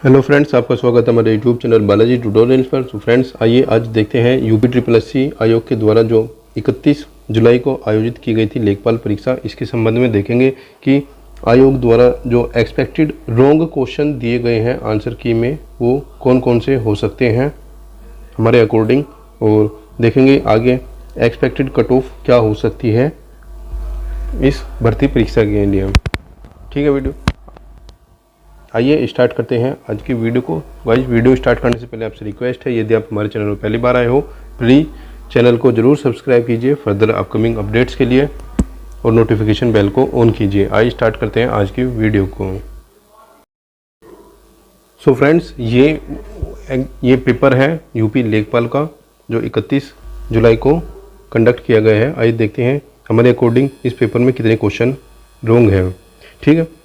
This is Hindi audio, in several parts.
हेलो फ्रेंड्स, आपका स्वागत है हमारे यूट्यूब चैनल बालाजी ट्यूटोरियल्स पर। तो फ्रेंड्स, आइए आज देखते हैं यूपी ट्रिपल आयोग के द्वारा जो 31 जुलाई को आयोजित की गई थी लेखपाल परीक्षा, इसके संबंध में देखेंगे कि आयोग द्वारा जो एक्सपेक्टेड रॉन्ग क्वेश्चन दिए गए हैं आंसर की में वो कौन कौन से हो सकते हैं हमारे अकॉर्डिंग, और देखेंगे आगे एक्सपेक्टेड कट ऑफ क्या हो सकती है इस भर्ती परीक्षा के लिए। ठीक है वीडियो, आइए स्टार्ट करते हैं आज की वीडियो को। गाइस, वीडियो स्टार्ट करने से पहले आपसे रिक्वेस्ट है, यदि आप हमारे चैनल पर पहली बार आए हो प्लीज़ चैनल को जरूर सब्सक्राइब कीजिए फर्दर अपकमिंग अपडेट्स के लिए, और नोटिफिकेशन बेल को ऑन कीजिए। आइए स्टार्ट करते हैं आज की वीडियो को। सो फ्रेंड्स, ये पेपर है यूपी लेखपाल का जो 31 जुलाई को कंडक्ट किया गया है। आइए देखते हैं हमारे अकॉर्डिंग इस पेपर में कितने क्वेश्चन रॉन्ग हैं। ठीक है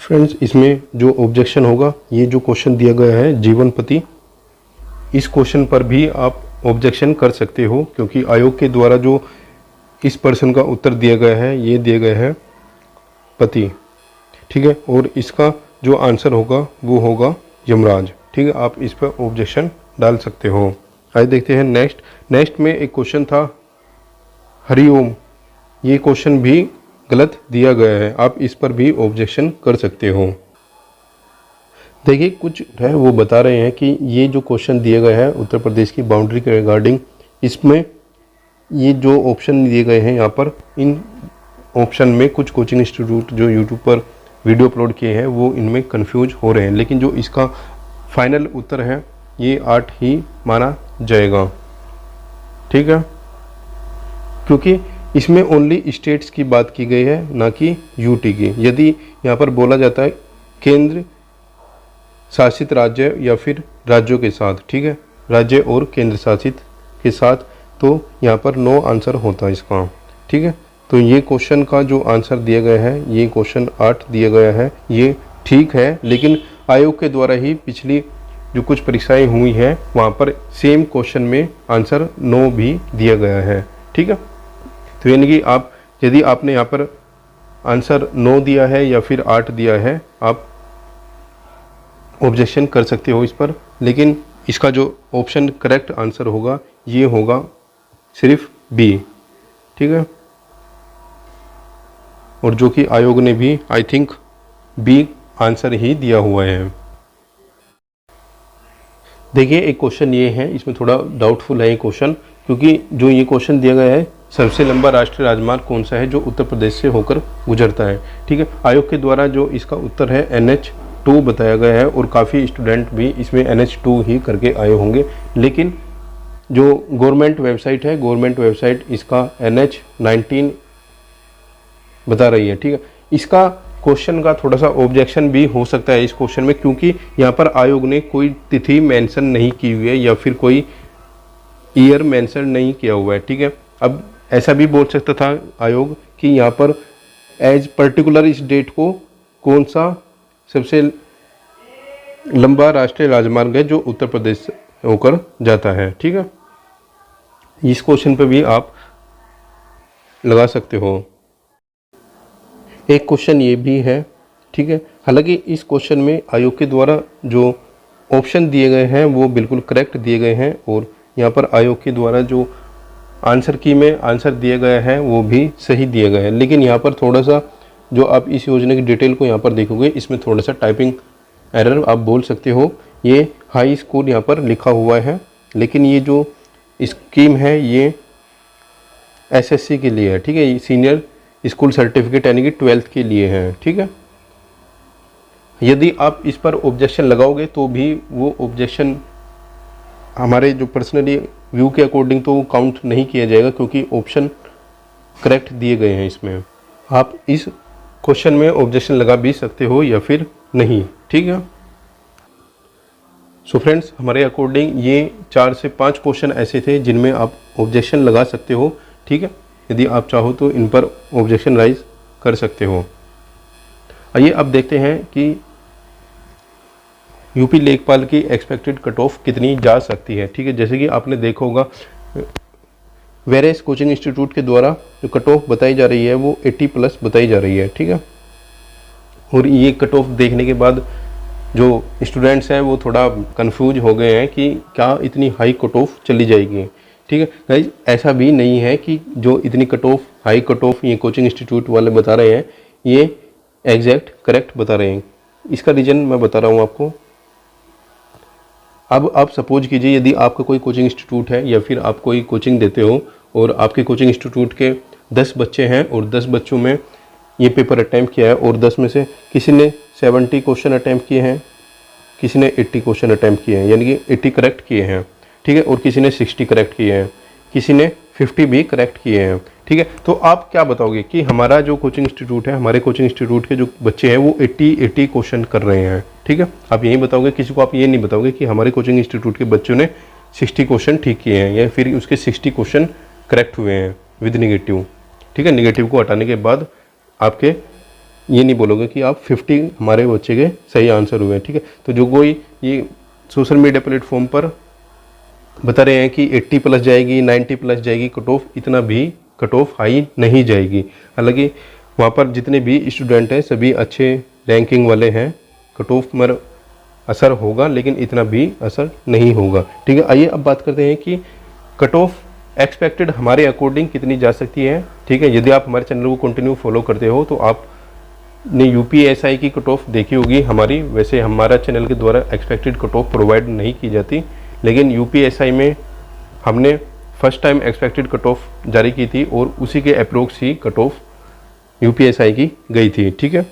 फ्रेंड्स, इसमें जो ऑब्जेक्शन होगा, ये जो क्वेश्चन दिया गया है जीवनपति, इस क्वेश्चन पर भी आप ऑब्जेक्शन कर सकते हो, क्योंकि आयोग के द्वारा जो इस पर्सन का उत्तर दिया गया है ये दिया गया है पति। ठीक है, और इसका जो आंसर होगा वो होगा यमराज। ठीक है, आप इस पर ऑब्जेक्शन डाल सकते हो। आइए देखते हैं नेक्स्ट में एक क्वेश्चन था हरिओम, ये क्वेश्चन भी गलत दिया गया है, आप इस पर भी ऑब्जेक्शन कर सकते हो। देखिए, कुछ है वो बता रहे हैं कि ये जो क्वेश्चन दिया गया है उत्तर प्रदेश की बाउंड्री के रिगार्डिंग, इसमें ये जो ऑप्शन दिए गए हैं यहाँ पर, इन ऑप्शन में कुछ कोचिंग इंस्टीट्यूट जो यूट्यूब पर वीडियो अपलोड किए हैं वो इनमें कंफ्यूज हो रहे हैं, लेकिन जो इसका फाइनल उत्तर है ये 8 ही माना जाएगा। ठीक है, क्योंकि इसमें ओनली स्टेट्स की बात की गई है, ना कि यूटी की। यदि यहाँ पर बोला जाता है केंद्र शासित राज्य या फिर राज्यों के साथ, ठीक है, राज्य और केंद्र शासित के साथ, तो यहाँ पर नो आंसर होता है इसका। ठीक है, तो ये क्वेश्चन का जो आंसर दिया गया है, ये क्वेश्चन 8 दिया गया है, ये ठीक है, लेकिन आयोग के द्वारा ही पिछली जो कुछ परीक्षाएं हुई हैं वहाँ पर सेम क्वेश्चन में आंसर 9 भी दिया गया है। ठीक है, तो यानी कि आप यदि आपने यहाँ पर आंसर 9 दिया है या फिर 8 दिया है, आप ऑब्जेक्शन कर सकते हो इस पर, लेकिन इसका जो ऑप्शन करेक्ट आंसर होगा ये होगा सिर्फ बी। ठीक है, और जो कि आयोग ने भी आई थिंक बी आंसर ही दिया हुआ है। देखिए, एक क्वेश्चन ये है, इसमें थोड़ा डाउटफुल है ये क्वेश्चन, क्योंकि जो ये क्वेश्चन दिया गया है सबसे लंबा राष्ट्रीय राजमार्ग कौन सा है जो उत्तर प्रदेश से होकर गुजरता है। ठीक है, आयोग के द्वारा जो इसका उत्तर है NH2 बताया गया है, और काफ़ी स्टूडेंट भी इसमें NH2 ही करके आए होंगे, लेकिन जो गवर्नमेंट वेबसाइट है, गवर्नमेंट वेबसाइट इसका NH19 बता रही है। ठीक है, इसका क्वेश्चन का थोड़ा सा ऑब्जेक्शन भी हो सकता है इस क्वेश्चन में, क्योंकि यहाँ पर आयोग ने कोई तिथि मेंशन नहीं की हुई है या फिर कोई ईयर मेंशन नहीं किया हुआ है। ठीक है, अब ऐसा भी बोल सकता था आयोग कि यहाँ पर एज पर्टिकुलर इस डेट को कौन सा सबसे लंबा राष्ट्रीय राजमार्ग है जो उत्तर प्रदेश से होकर जाता है। ठीक है, इस क्वेश्चन पे भी आप लगा सकते हो। एक क्वेश्चन ये भी है। ठीक है, हालांकि इस क्वेश्चन में आयोग के द्वारा जो ऑप्शन दिए गए हैं वो बिल्कुल करेक्ट दिए गए हैं, और यहाँ पर आयोग के द्वारा जो आंसर की में आंसर दिया गया है वो भी सही दिया गया है, लेकिन यहाँ पर थोड़ा सा जो आप इस योजना की डिटेल को यहाँ पर देखोगे, इसमें थोड़ा सा टाइपिंग एरर आप बोल सकते हो। ये हाई स्कूल यहाँ पर लिखा हुआ है, लेकिन ये जो स्कीम है ये SSC के लिए है। ठीक है, ये सीनियर स्कूल सर्टिफिकेट यानी कि 12th के लिए है। ठीक है, यदि आप इस पर ऑब्जेक्शन लगाओगे तो भी वो ऑब्जेक्शन हमारे जो पर्सनली व्यू के अकॉर्डिंग तो काउंट नहीं किया जाएगा, क्योंकि ऑप्शन करेक्ट दिए गए हैं इसमें। आप इस क्वेश्चन में ऑब्जेक्शन लगा भी सकते हो या फिर नहीं। ठीक है, सो फ्रेंड्स, हमारे अकॉर्डिंग ये 4 से 5 क्वेश्चन ऐसे थे जिनमें आप ऑब्जेक्शन लगा सकते हो। ठीक है, यदि आप चाहो तो इन पर ऑब्जेक्शन राइज कर सकते हो। आइए अब देखते हैं कि यूपी लेखपाल की एक्सपेक्टेड कट ऑफ कितनी जा सकती है। ठीक है, जैसे कि आपने देखा होगा वेरियस कोचिंग इंस्टीट्यूट के द्वारा जो कट ऑफ बताई जा रही है वो 80+ बताई जा रही है। ठीक है, और ये कट ऑफ देखने के बाद जो स्टूडेंट्स हैं वो थोड़ा कंफ्यूज हो गए हैं कि क्या इतनी हाई कट ऑफ चली जाएगी। ठीक है गाइज, ऐसा भी नहीं है कि जो इतनी cut off high cut off ये कोचिंग इंस्टीट्यूट वाले बता रहे हैं ये एग्जैक्ट करेक्ट बता रहे हैं। इसका रीज़न मैं बता रहा हूँ आपको। अब आप सपोज कीजिए यदि आपका कोई कोचिंग इंस्टीट्यूट है या फिर आप कोई कोचिंग देते हो और आपके कोचिंग इंस्टीट्यूट के 10 बच्चे हैं और 10 बच्चों में ये पेपर अटैम्प्ट किया है और 10 में से किसी ने 70 क्वेश्चन अटैम्प्ट किए हैं, किसी ने 80 क्वेश्चन अटैम्प्ट किए हैं, यानी कि 80 करेक्ट किए हैं। ठीक है, और किसी ने 60 करेक्ट किए हैं, किसी ने 50 भी करेक्ट किए हैं। ठीक है, तो आप क्या बताओगे कि हमारा जो कोचिंग इंस्टीट्यूट है, हमारे कोचिंग इंस्टीट्यूट के जो बच्चे हैं वो 80 क्वेश्चन कर रहे हैं। ठीक है, आप यही बताओगे, किसी को आप ये नहीं बताओगे कि हमारे कोचिंग इंस्टीट्यूट के बच्चों ने 60 क्वेश्चन ठीक किए हैं या फिर उसके 60 क्वेश्चन करेक्ट हुए हैं विद निगेटिव। ठीक है, निगेटिव को हटाने के बाद आपके ये नहीं बोलोगे कि आप 50 हमारे बच्चे के सही आंसर हुए हैं। ठीक है, तो जो कोई ये सोशल मीडिया प्लेटफॉर्म पर बता रहे हैं कि 80 प्लस जाएगी, 90 प्लस जाएगी कट ऑफ, इतना भी कट ऑफ हाई नहीं जाएगी। हालांकि वहाँ पर जितने भी स्टूडेंट हैं सभी अच्छे रैंकिंग वाले हैं, कट ऑफ पर असर होगा लेकिन इतना भी असर नहीं होगा। ठीक है, आइए अब बात करते हैं कि कट ऑफ एक्सपेक्टेड हमारे अकॉर्डिंग कितनी जा सकती है। ठीक है, यदि आप हमारे चैनल को कंटिन्यू फॉलो करते हो तो आपने यूपीएसआई की कट ऑफ देखी होगी हमारी। वैसे हमारा चैनल के द्वारा एक्सपेक्टेड कट ऑफ प्रोवाइड नहीं की जाती, लेकिन यूपीएसआई में हमने first time expected cut off जारी की थी और उसी के अप्रोक्स ही कट ऑफ यूपीएसआई की गई थी। ठीक है,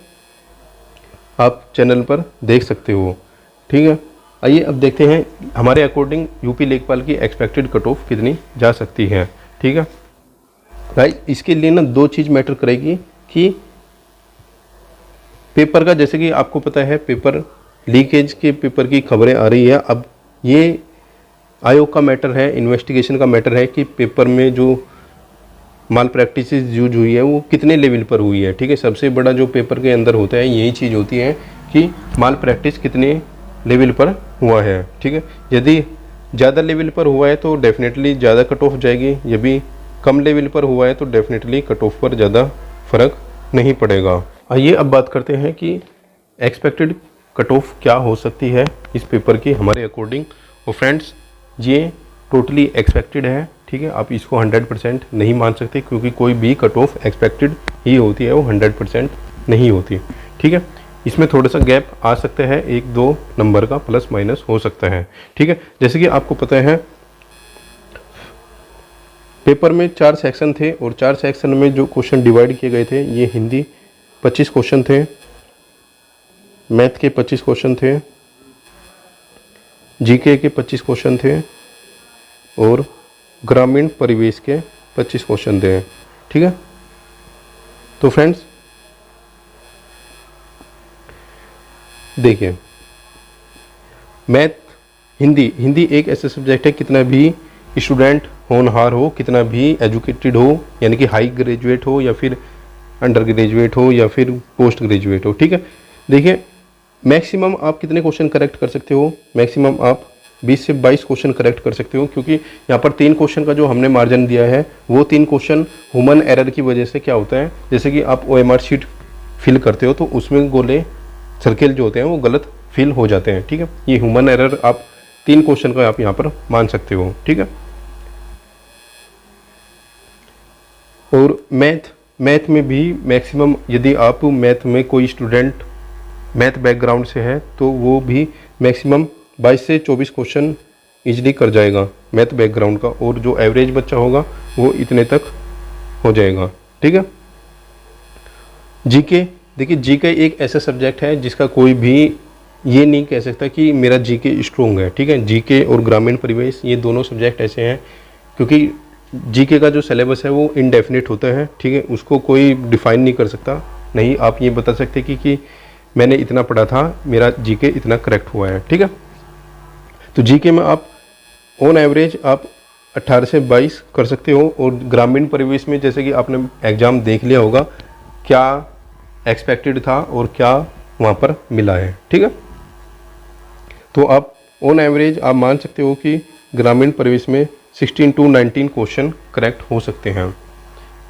आप चैनल पर देख सकते हो। ठीक है, आइए अब देखते हैं हमारे अकॉर्डिंग यूपी लेखपाल की एक्सपेक्टेड कट ऑफ कितनी जा सकती है। ठीक है भाई, इसके लिए ना दो चीज़ मैटर करेगी कि पेपर का, जैसे कि आपको पता है पेपर लीकेज के पेपर की खबरें आ रही है। अब ये आयोग का मैटर है, इन्वेस्टिगेशन का मैटर है कि पेपर में जो माल प्रैक्टिस यूज हुई है वो कितने लेवल पर हुई है। ठीक है, सबसे बड़ा जो पेपर के अंदर होता है यही चीज़ होती है कि माल प्रैक्टिस कितने लेवल पर हुआ है। ठीक है, यदि ज़्यादा लेवल पर हुआ है तो डेफिनेटली ज़्यादा कट ऑफ जाएगी, यदि कम लेवल पर हुआ है तो डेफिनेटली कट ऑफ पर ज़्यादा फर्क नहीं पड़ेगा। आइए अब बात करते हैं कि एक्सपेक्टेड कट ऑफ क्या हो सकती है इस पेपर की हमारे अकॉर्डिंग। और फ्रेंड्स, ये टोटली एक्सपेक्टेड है। ठीक है, आप इसको 100% नहीं मान सकते क्योंकि कोई भी कट ऑफ एक्सपेक्टेड ही होती है, वो 100% नहीं होती। ठीक है, इसमें थोड़ा सा गैप आ सकता है, 1-2 नंबर का प्लस माइनस हो सकता है। ठीक है, जैसे कि आपको पता है पेपर में 4 सेक्शन थे और 4 सेक्शन में जो क्वेश्चन डिवाइड किए गए थे, ये हिंदी 25 क्वेश्चन थे, मैथ के 25 क्वेश्चन थे, जीके के 25 क्वेश्चन थे और ग्रामीण परिवेश के 25 क्वेश्चन थे। ठीक है, तो फ्रेंड्स देखिए, मैथ, हिंदी एक ऐसा सब्जेक्ट है, कितना भी स्टूडेंट होनहार हो, कितना भी एजुकेटेड हो, यानी कि हाई ग्रेजुएट हो या फिर अंडर ग्रेजुएट हो या फिर पोस्ट ग्रेजुएट हो। ठीक है, देखिए मैक्सिमम आप कितने क्वेश्चन करेक्ट कर सकते हो, मैक्सिमम आप 20 से 22 क्वेश्चन करेक्ट कर सकते हो, क्योंकि यहाँ पर 3 क्वेश्चन का जो हमने मार्जिन दिया है वो 3 क्वेश्चन ह्यूमन एरर की वजह से क्या होता है, जैसे कि आप OMR शीट फिल करते हो तो उसमें गोले सर्किल जो होते हैं वो गलत फिल हो जाते हैं। ठीक है, ये ह्यूमन एरर आप 3 क्वेश्चन का आप यहाँ पर मान सकते हो। ठीक है, और मैथ में भी मैक्सिमम, यदि आप मैथ में कोई स्टूडेंट मैथ बैकग्राउंड से है तो वो भी मैक्सिमम 22 से 24 क्वेश्चन इजली कर जाएगा मैथ बैकग्राउंड का, और जो एवरेज बच्चा होगा वो इतने तक हो जाएगा। ठीक है, जीके, देखिए जीके एक ऐसा सब्जेक्ट है जिसका कोई भी ये नहीं कह सकता कि मेरा जीके स्ट्रॉन्ग है। ठीक है, जीके और ग्रामीण परिवेश ये दोनों सब्जेक्ट ऐसे हैं क्योंकि जीके का जो सिलेबस है वो इनडेफिनिट होता है। ठीक है, उसको कोई डिफाइन नहीं कर सकता, नहीं आप ये बता सकते कि मैंने इतना पढ़ा था, मेरा जीके इतना करेक्ट हुआ है। ठीक है, तो जीके में आप ऑन एवरेज आप 18 से 22 कर सकते हो, और ग्रामीण परिवेश में जैसे कि आपने एग्ज़ाम देख लिया होगा क्या एक्सपेक्टेड था और क्या वहाँ पर मिला है। ठीक है, तो आप ऑन एवरेज आप मान सकते हो कि ग्रामीण परिवेश में 16 to 19 क्वेश्चन करेक्ट हो सकते हैं।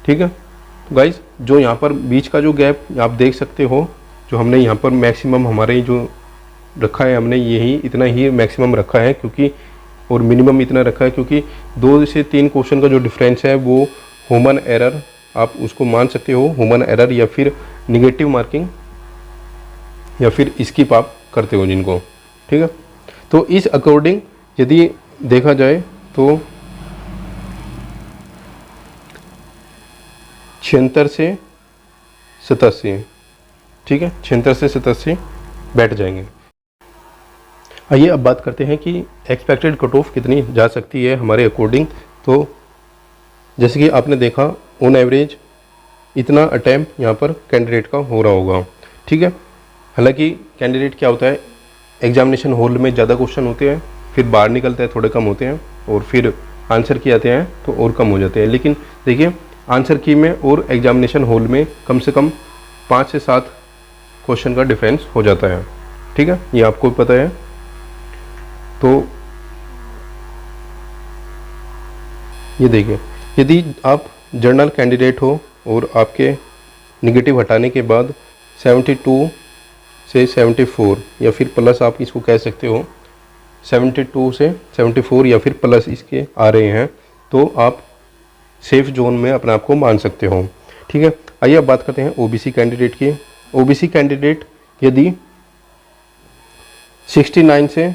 ठीक है, तो गाइज जो यहाँ पर बीच का जो गैप आप देख सकते हो जो हमने यहाँ पर मैक्सिमम हमारे जो रखा है, हमने यही इतना ही मैक्सिमम रखा है क्योंकि, और मिनिमम इतना रखा है क्योंकि 2 से 3 क्वेश्चन का जो डिफरेंस है वो ह्यूमन एरर, आप उसको मान सकते हो ह्यूमन एरर, या फिर निगेटिव मार्किंग, या फिर स्किप आप करते हो जिनको, ठीक है। तो इस अकॉर्डिंग यदि देखा जाए तो 76 से 87, ठीक है, 76 से 87 बैठ जाएंगे। आइए अब बात करते हैं कि एक्सपेक्टेड कट ऑफ कितनी जा सकती है हमारे अकॉर्डिंग। तो जैसे कि आपने देखा ऑन एवरेज इतना अटैम्प्ट यहाँ पर कैंडिडेट का हो रहा होगा, ठीक है। हालांकि कैंडिडेट क्या होता है, एग्जामिनेशन हॉल में ज़्यादा क्वेश्चन होते हैं, फिर बाहर निकलते हैं थोड़े कम होते हैं, और फिर आंसर की आते हैं तो और कम हो जाते हैं। लेकिन देखिए आंसर की में और एग्जामिनेशन हॉल में कम से कम 5 से 7 क्वेश्चन का डिफरेंस हो जाता है, ठीक है, ये आपको पता है। तो ये देखिए, यदि आप जर्नल कैंडिडेट हो और आपके निगेटिव हटाने के बाद 72 से 74 या फिर प्लस आप इसको कह सकते हो 72 से 74 या फिर प्लस इसके आ रहे हैं, तो आप सेफ जोन में अपने आप को मान सकते हो, ठीक है। आइए अब बात करते हैं ओबीसी कैंडिडेट की। ओबीसी कैंडिडेट यदि 69 से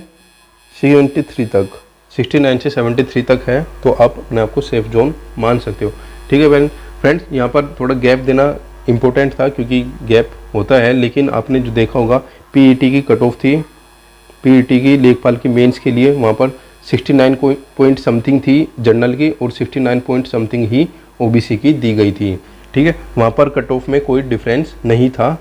73 तक, 69 से 73 तक है तो आप अपने आप को सेफ जोन मान सकते हो, ठीक है। फ्रेंड्स यहाँ पर थोड़ा गैप देना इम्पोर्टेंट था क्योंकि गैप होता है, लेकिन आपने जो देखा होगा पीईटी की कट ऑफ थी, पीईटी की लेखपाल की मेंस के लिए वहाँ पर 69 पॉइंट समथिंग थी जनरल की और 69 पॉइंट समथिंग ही ओबीसी की दी गई थी, ठीक है। वहाँ पर कट ऑफ में कोई डिफरेंस नहीं था,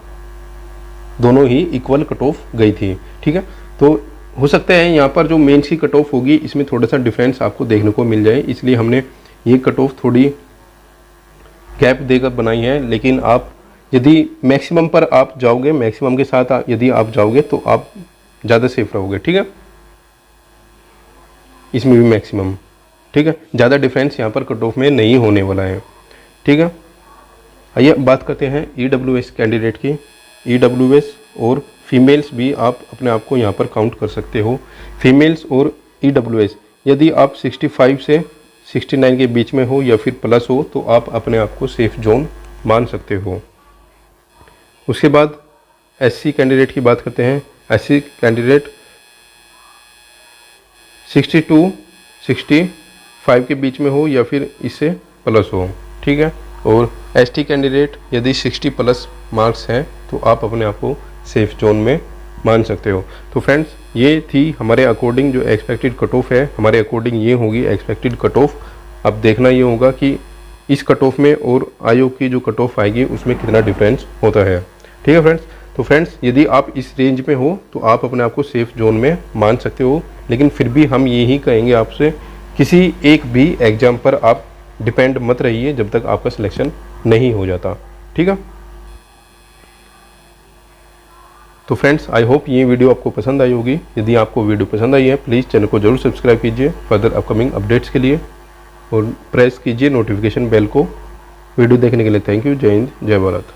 दोनों ही इक्वल कट ऑफ गई थी, ठीक है। तो हो सकता है यहाँ पर जो मेंस की कट ऑफ होगी इसमें थोड़ा सा डिफरेंस आपको देखने को मिल जाए, इसलिए हमने ये कट ऑफ थोड़ी गैप देकर बनाई है। लेकिन आप यदि मैक्सिमम पर आप जाओगे, मैक्सिमम के साथ यदि आप जाओगे तो आप ज़्यादा सेफ रहोगे, ठीक है। इसमें भी मैक्सिमम, ठीक है, ज़्यादा डिफरेंस यहाँ पर कट ऑफ में नहीं होने वाला है, ठीक है। आइए बात करते हैं ईडब्ल्यूएस कैंडिडेट की। ईडब्ल्यूएस और फीमेल्स भी आप अपने आप को यहाँ पर काउंट कर सकते हो। फीमेल्स और ईडब्ल्यूएस यदि आप 65 से 69 के बीच में हो या फिर प्लस हो तो आप अपने आप को सेफ जोन मान सकते हो। उसके बाद एससी कैंडिडेट की बात करते हैं। एससी कैंडिडेट 62 65 के बीच में हो या फिर इससे प्लस हो, ठीक है। और एसटी कैंडिडेट यदि 60 प्लस मार्क्स हैं तो आप अपने आप को सेफ जोन में मान सकते हो। तो फ्रेंड्स ये थी हमारे अकॉर्डिंग जो एक्सपेक्टेड कट ऑफ है, हमारे अकॉर्डिंग ये होगी एक्सपेक्टेड कट ऑफ। अब देखना ये होगा कि इस कट ऑफ में और आयोग की जो कट ऑफ आएगी उसमें कितना डिफरेंस होता है, ठीक है फ्रेंड्स। तो फ्रेंड्स यदि आप इस रेंज में हो तो आप अपने आप को सेफ जोन में मान सकते हो, लेकिन फिर भी हम यही कहेंगे आपसे किसी एक भी एग्जाम पर आप डिपेंड मत रहिए जब तक आपका सिलेक्शन नहीं हो जाता, ठीक है। तो फ्रेंड्स आई होप ये वीडियो आपको पसंद आई होगी। यदि आपको वीडियो पसंद आई है प्लीज़ चैनल को जरूर सब्सक्राइब कीजिए फर्दर अपकमिंग अपडेट्स के लिए, और प्रेस कीजिए नोटिफिकेशन बेल को। वीडियो देखने के लिए थैंक यू। जय हिंद, जय भारत।